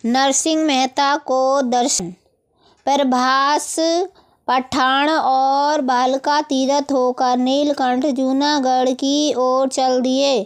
नरसिंह मेहता को दर्शन। प्रभास पठान और बालिका तीरथ होकर नीलकंठ जूनागढ़ की ओर चल दिए।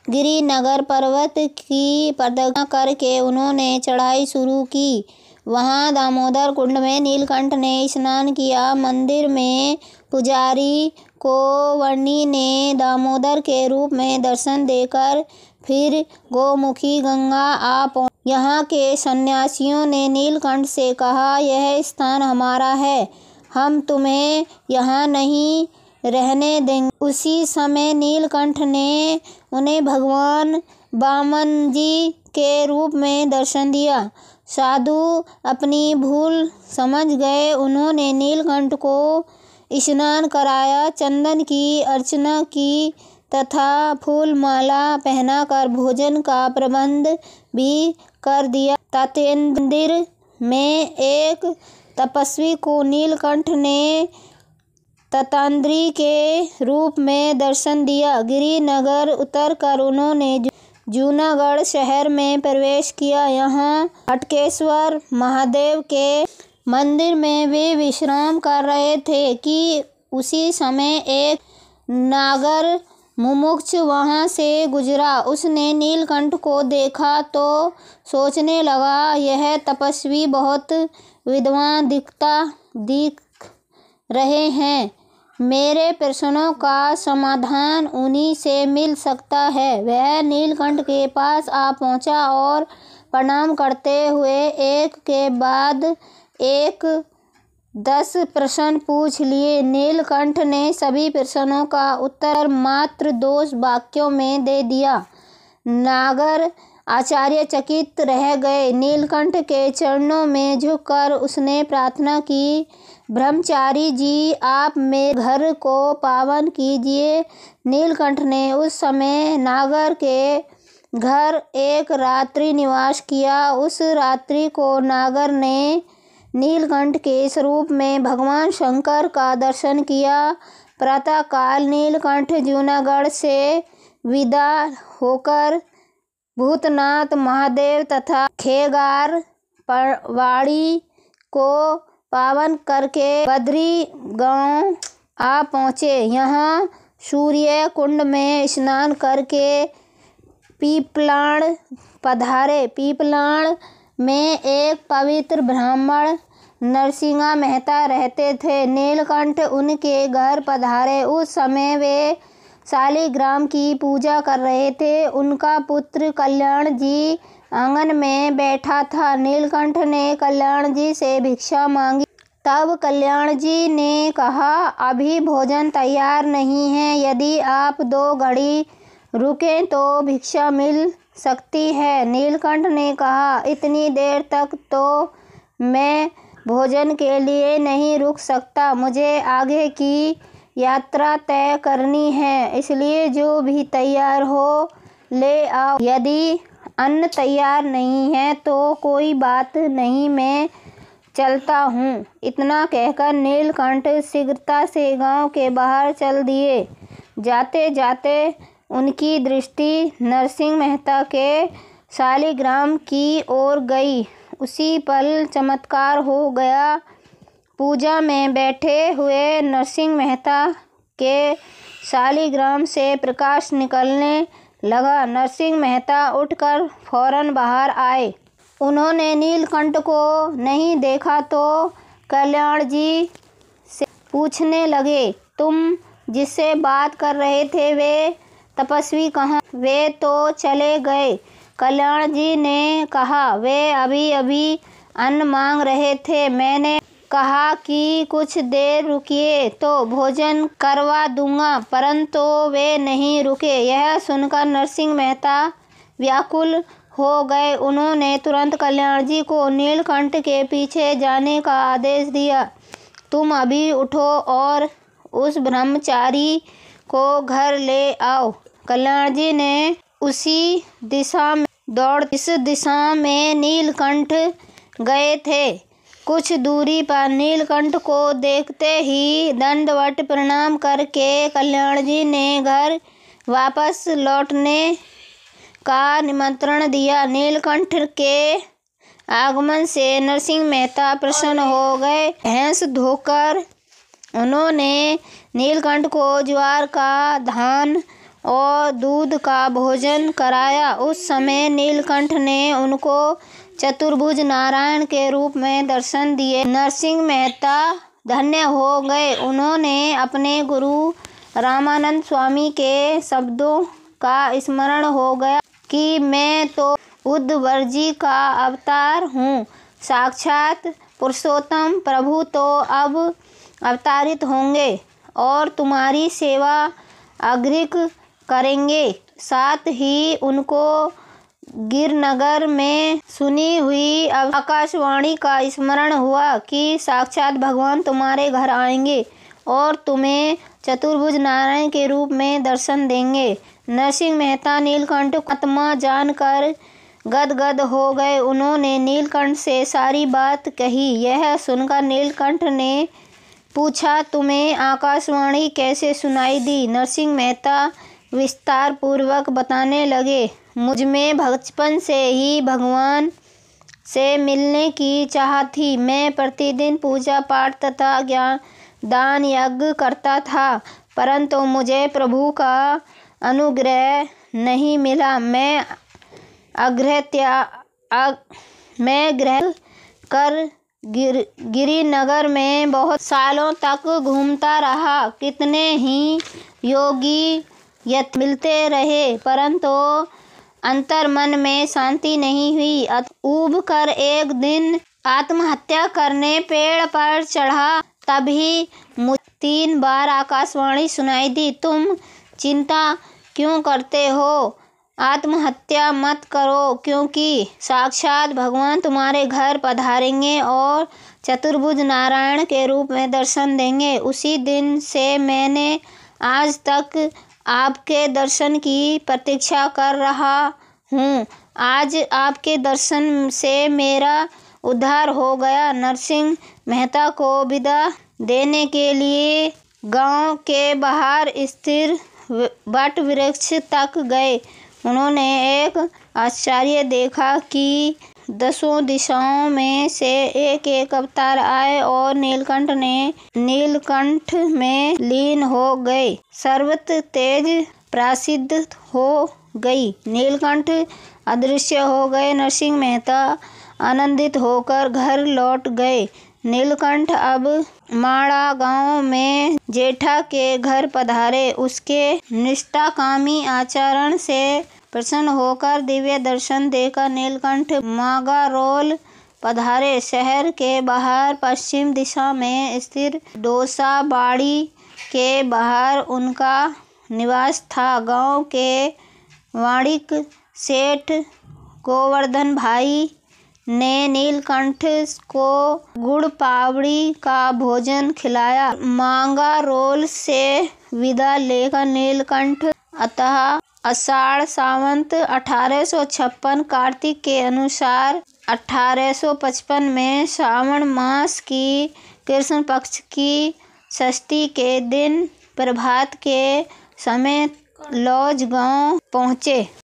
गिरिनगर पर्वत की परिक्रमा करके उन्होंने चढ़ाई शुरू की। वहां दामोदर कुंड में नीलकंठ ने स्नान किया। मंदिर में पुजारी को वर्णी ने दामोदर के रूप में दर्शन देकर फिर गोमुखी गंगा आ पहुंचे। यहाँ के सन्यासियों ने नीलकंठ से कहा, यह स्थान हमारा है, हम तुम्हें यहाँ नहीं रहने देंगे। उसी समय नीलकंठ ने उन्हें भगवान वामन जी के रूप में दर्शन दिया। साधु अपनी भूल समझ गए। उन्होंने नीलकंठ को स्नान कराया, चंदन की अर्चना की तथा फूल माला पहनाकर भोजन का प्रबंध भी कर दिया। तंतेन्द्र में एक तपस्वी को नीलकंठ ने तंताद्रि के रूप में दर्शन दिया। गिरिनगर उतरकर उन्होंने जूनागढ़ शहर में प्रवेश किया। यहाँ हटकेश्वर महादेव के मंदिर में वे विश्राम कर रहे थे कि उसी समय एक नागर मुमुक्षु वहां से गुजरा। उसने नीलकंठ को देखा तो सोचने लगा, यह तपस्वी बहुत विद्वान दिख रहे हैं, मेरे प्रश्नों का समाधान उन्हीं से मिल सकता है। वह नीलकंठ के पास आ पहुंचा और प्रणाम करते हुए एक के बाद एक 10 प्रश्न पूछ लिए। नीलकंठ ने सभी प्रश्नों का उत्तर मात्र 2 वाक्यों में दे दिया। नागर आश्चर्यचकित रह गए। नीलकंठ के चरणों में झुककर उसने प्रार्थना की, ब्रह्मचारी जी, आप मेरे घर को पावन कीजिए। नीलकंठ ने उस समय नागर के घर एक रात्रि निवास किया। उस रात्रि को नागर ने नीलकंठ के स्वरूप में भगवान शंकर का दर्शन किया। प्रातःकाल नीलकंठ जूनागढ़ से विदा होकर भूतनाथ महादेव तथा खेगार पवाड़ी को पावन करके बद्री गांव आ पहुँचे। यहाँ सूर्य कुंड में स्नान करके पीपलाण पधारे। पीपलाण में एक पवित्र ब्राह्मण नरसिंह मेहता रहते थे। नीलकंठ उनके घर पधारे। उस समय वे शालिग्राम की पूजा कर रहे थे। उनका पुत्र कल्याण जी आंगन में बैठा था। नीलकंठ ने कल्याण जी से भिक्षा मांगी। तब कल्याण जी ने कहा, अभी भोजन तैयार नहीं है, यदि आप 2 घड़ी रुकें तो भिक्षा मिल सकती है। नीलकंठ ने कहा, इतनी देर तक तो मैं भोजन के लिए नहीं रुक सकता, मुझे आगे की यात्रा तय करनी है, इसलिए जो भी तैयार हो ले आओ। यदि अन्न तैयार नहीं है तो कोई बात नहीं, मैं चलता हूँ। इतना कहकर नीलकंठ शीघ्रता से गांव के बाहर चल दिए। जाते जाते उनकी दृष्टि नरसिंह मेहता के शालिग्राम की ओर गई। उसी पल चमत्कार हो गया। पूजा में बैठे हुए नरसिंह मेहता के शालिग्राम से प्रकाश निकलने लगा। नरसिंह मेहता उठकर फौरन बाहर आए। उन्होंने नीलकंठ को नहीं देखा तो कल्याण जी से पूछने लगे, तुम जिससे बात कर रहे थे वे तपस्वी कहाँ? वे तो चले गए। कल्याण जी ने कहा, वे अभी अभी अन्न मांग रहे थे, मैंने कहा कि कुछ देर रुकिए तो भोजन करवा दूंगा, परंतु वे नहीं रुके। यह सुनकर नरसिंह मेहता व्याकुल हो गए। उन्होंने तुरंत कल्याण जी को नीलकंठ के पीछे जाने का आदेश दिया। तुम अभी उठो और उस ब्रह्मचारी को घर ले आओ। कल्याण जी ने उसी दिशा में इस दिशा में नीलकंठ गए थे। कुछ दूरी पर नीलकंठ को देखते ही दंडवत प्रणाम करके कल्याण जी ने घर वापस लौटने का निमंत्रण दिया। नीलकंठ के आगमन से नरसिंह मेहता प्रसन्न हो गए। भैंस धोकर उन्होंने नीलकंठ को ज्वार का धान और दूध का भोजन कराया। उस समय नीलकंठ ने उनको चतुर्भुज नारायण के रूप में दर्शन दिए। नरसिंह मेहता धन्य हो गए। उन्होंने अपने गुरु रामानंद स्वामी के शब्दों का स्मरण हो गया कि मैं तो उद्धवजी का अवतार हूँ। साक्षात पुरुषोत्तम प्रभु तो अब अवतारित होंगे और तुम्हारी सेवा अग्रिक करेंगे। साथ ही उनको गिरनगर में सुनी हुई आकाशवाणी का स्मरण हुआ कि साक्षात भगवान तुम्हारे घर आएंगे और तुम्हें चतुर्भुज नारायण के रूप में दर्शन देंगे। नरसिंह मेहता नीलकंठ को आत्मा जानकर गदगद हो गए। उन्होंने नीलकंठ से सारी बात कही। यह सुनकर नीलकंठ ने पूछा, तुम्हें आकाशवाणी कैसे सुनाई दी? नरसिंह मेहता विस्तार पूर्वक बताने लगे। मुझ में बचपन से ही भगवान से मिलने की चाह थी। मैं प्रतिदिन पूजा पाठ तथा ज्ञान दान यज्ञ करता था, परंतु मुझे प्रभु का अनुग्रह नहीं मिला। मैं ग्रह कर गिरिनगर में बहुत सालों तक घूमता रहा। कितने ही योगी मिलते रहे, परंतु अंतर मन में शांति नहीं हुई। ऊब कर एक दिन आत्महत्या करने पेड़ पर चढ़ा। तभी मुझे 3 बार आकाशवाणी सुनाई दी, तुम चिंता क्यों करते हो? आत्महत्या मत करो, क्योंकि साक्षात भगवान तुम्हारे घर पधारेंगे और चतुर्भुज नारायण के रूप में दर्शन देंगे। उसी दिन से मैंने आज तक आपके दर्शन की प्रतीक्षा कर रहा हूँ। आज आपके दर्शन से मेरा उद्धार हो गया। नरसिंह मेहता को विदा देने के लिए गांव के बाहर स्थिर वट वृक्ष तक गए। उन्होंने एक आश्चर्य देखा कि 10 दिशाओं में से एक अवतार आए और नीलकंठ में लीन हो गए। सर्वत्र तेज प्रसिद्ध हो गई। नीलकंठ अदृश्य हो गए। नरसिंह मेहता आनंदित होकर घर लौट गए। नीलकंठ अब माड़ा गांव में जेठा के घर पधारे। उसके निष्ठाकामी आचरण से प्रसन्न होकर दिव्य दर्शन देकर नीलकंठ मागारोल पधारे। शहर के बाहर पश्चिम दिशा में स्थित डोसा बाड़ी के बाहर उनका निवास था। गांव के वाणिक सेठ गोवर्धन भाई ने नीलकंठ को गुड़ पावड़ी का भोजन खिलाया। मांगारोल से विदा लेकर नीलकंठ अतः आषाढ़ सावंत 1856 कार्तिक के अनुसार 1855 में श्रावण मास की कृष्ण पक्ष की षष्ठी के दिन प्रभात के समय लौज गांव पहुँचे।